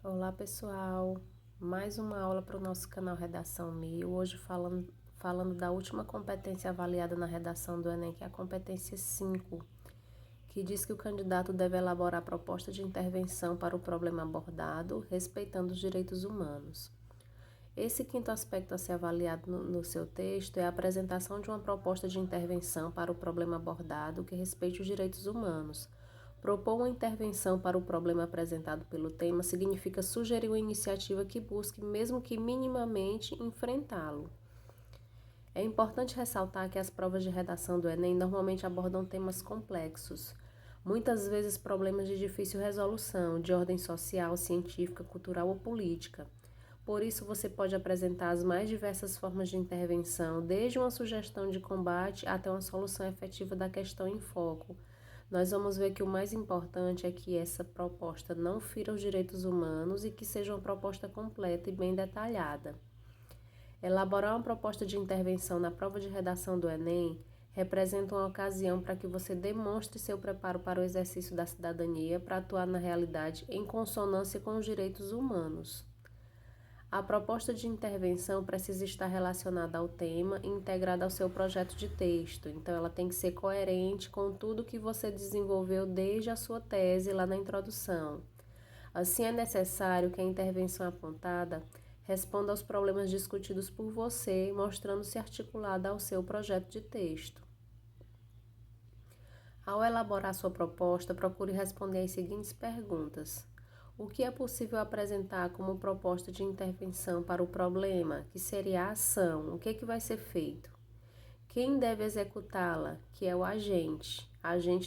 Olá pessoal, mais uma aula para o nosso canal Redação 1000, hoje falando da última competência avaliada na redação do Enem, que é a competência 5, que diz que o candidato deve elaborar proposta de intervenção para o problema abordado, respeitando os direitos humanos. Esse quinto aspecto a ser avaliado no seu texto é a apresentação de uma proposta de intervenção para o problema abordado que respeite os direitos humanos. Propor uma intervenção para o problema apresentado pelo tema significa sugerir uma iniciativa que busque, mesmo que minimamente, enfrentá-lo. É importante ressaltar que as provas de redação do Enem normalmente abordam temas complexos, muitas vezes problemas de difícil resolução, de ordem social, científica, cultural ou política. Por isso, você pode apresentar as mais diversas formas de intervenção, desde uma sugestão de combate até uma solução efetiva da questão em foco. Nós vamos ver que o mais importante é que essa proposta não fira os direitos humanos e que seja uma proposta completa e bem detalhada. Elaborar uma proposta de intervenção na prova de redação do Enem representa uma ocasião para que você demonstre seu preparo para o exercício da cidadania para atuar na realidade em consonância com os direitos humanos. A proposta de intervenção precisa estar relacionada ao tema e integrada ao seu projeto de texto, então ela tem que ser coerente com tudo que você desenvolveu desde a sua tese lá na introdução. Assim, é necessário que a intervenção apontada responda aos problemas discutidos por você, mostrando-se articulada ao seu projeto de texto. Ao elaborar sua proposta, procure responder as seguintes perguntas: o que é possível apresentar como proposta de intervenção para o problema, que seria a ação? O que vai ser feito? Quem deve executá-la, que é o agente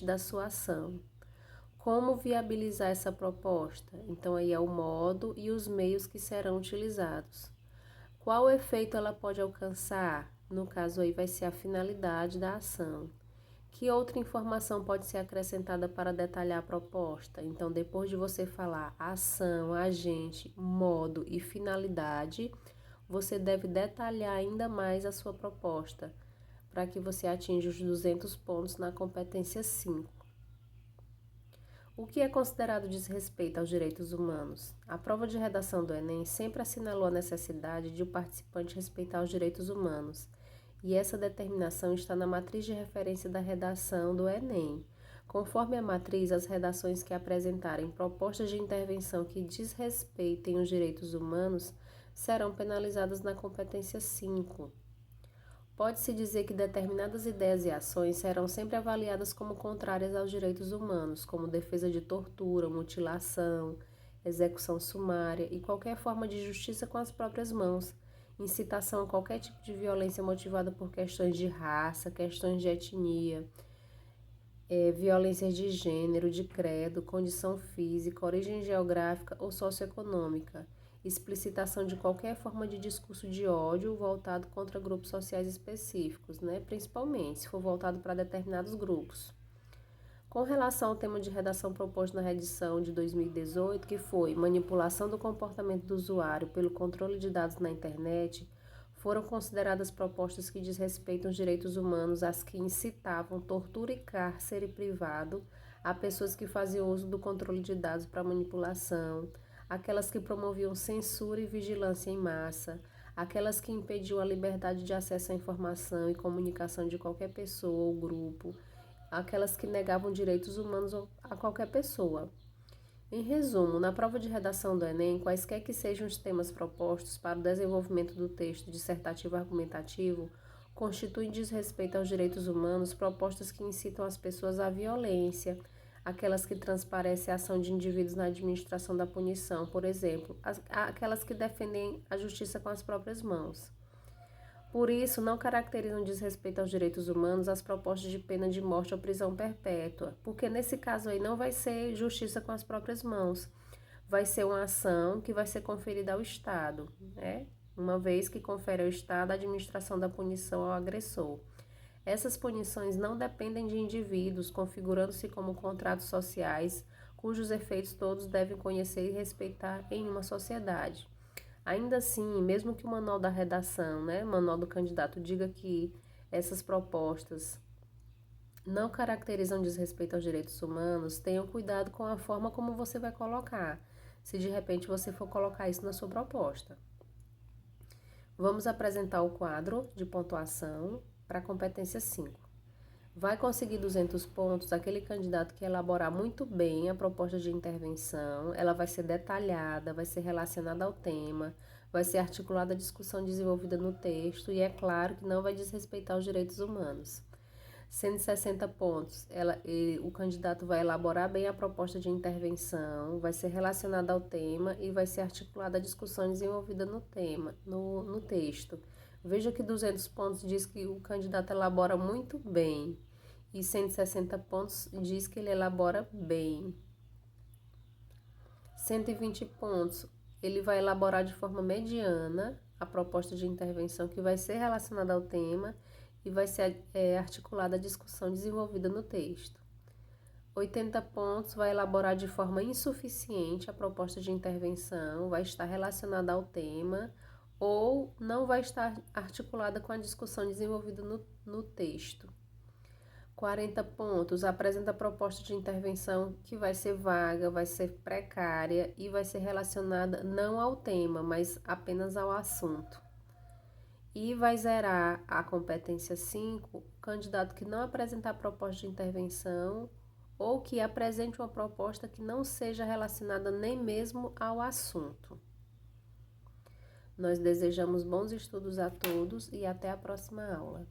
da sua ação? Como viabilizar essa proposta? Então, aí é o modo e os meios que serão utilizados. Qual efeito ela pode alcançar? No caso aí vai ser a finalidade da ação. Que outra informação pode ser acrescentada para detalhar a proposta? Então, depois de você falar ação, agente, modo e finalidade, você deve detalhar ainda mais a sua proposta, para que você atinja os 200 pontos na competência 5. O que é considerado desrespeito aos direitos humanos? A prova de redação do Enem sempre assinalou a necessidade de o participante respeitar os direitos humanos, e essa determinação está na matriz de referência da redação do Enem. Conforme a matriz, as redações que apresentarem propostas de intervenção que desrespeitem os direitos humanos serão penalizadas na competência 5. Pode-se dizer que determinadas ideias e ações serão sempre avaliadas como contrárias aos direitos humanos, como defesa de tortura, mutilação, execução sumária e qualquer forma de justiça com as próprias mãos, incitação a qualquer tipo de violência motivada por questões de raça, questões de etnia, violências de gênero, de credo, condição física, origem geográfica ou socioeconômica, explicitação de qualquer forma de discurso de ódio voltado contra grupos sociais específicos, principalmente se for voltado para determinados grupos. Com relação ao tema de redação proposto na edição de 2018, que foi manipulação do comportamento do usuário pelo controle de dados na internet, foram consideradas propostas que desrespeitam os direitos humanos, as que incitavam tortura e cárcere privado a pessoas que faziam uso do controle de dados para manipulação, aquelas que promoviam censura e vigilância em massa, aquelas que impediam a liberdade de acesso à informação e comunicação de qualquer pessoa ou grupo, aquelas que negavam direitos humanos a qualquer pessoa. Em resumo, na prova de redação do Enem, quaisquer que sejam os temas propostos para o desenvolvimento do texto dissertativo argumentativo, constituem desrespeito aos direitos humanos propostas que incitam as pessoas à violência, aquelas que transparecem a ação de indivíduos na administração da punição, por exemplo, aquelas que defendem a justiça com as próprias mãos. Por isso, não caracterizam desrespeito aos direitos humanos as propostas de pena de morte ou prisão perpétua, porque nesse caso aí não vai ser justiça com as próprias mãos, vai ser uma ação que vai ser conferida ao Estado, né? Uma vez que confere ao Estado a administração da punição ao agressor. Essas punições não dependem de indivíduos, configurando-se como contratos sociais, cujos efeitos todos devem conhecer e respeitar em uma sociedade. Ainda assim, mesmo que o manual da redação, manual do candidato diga que essas propostas não caracterizam desrespeito aos direitos humanos, tenham cuidado com a forma como você vai colocar. se de repente você for colocar isso na sua proposta. Vamos apresentar o quadro de pontuação para a competência 5. Vai conseguir 200 pontos aquele candidato que elaborar muito bem a proposta de intervenção. Ela vai ser detalhada, vai ser relacionada ao tema, vai ser articulada a discussão desenvolvida no texto e é claro que não vai desrespeitar os direitos humanos. 160 pontos, o candidato vai elaborar bem a proposta de intervenção, vai ser relacionada ao tema e vai ser articulada a discussão desenvolvida no tema, no texto. Veja que 200 pontos diz que o candidato elabora muito bem e 160 pontos diz que ele elabora bem. 120 pontos, ele vai elaborar de forma mediana a proposta de intervenção que vai ser relacionada ao tema e vai ser articulada a discussão desenvolvida no texto. 80 pontos vai elaborar de forma insuficiente a proposta de intervenção, vai estar relacionada ao tema ou não vai estar articulada com a discussão desenvolvida no texto. 40 pontos, apresenta a proposta de intervenção que vai ser vaga, vai ser precária e vai ser relacionada não ao tema, mas apenas ao assunto. E vai zerar a competência 5 o candidato que não apresentar proposta de intervenção ou que apresente uma proposta que não seja relacionada nem mesmo ao assunto. Nós desejamos bons estudos a todos e até a próxima aula.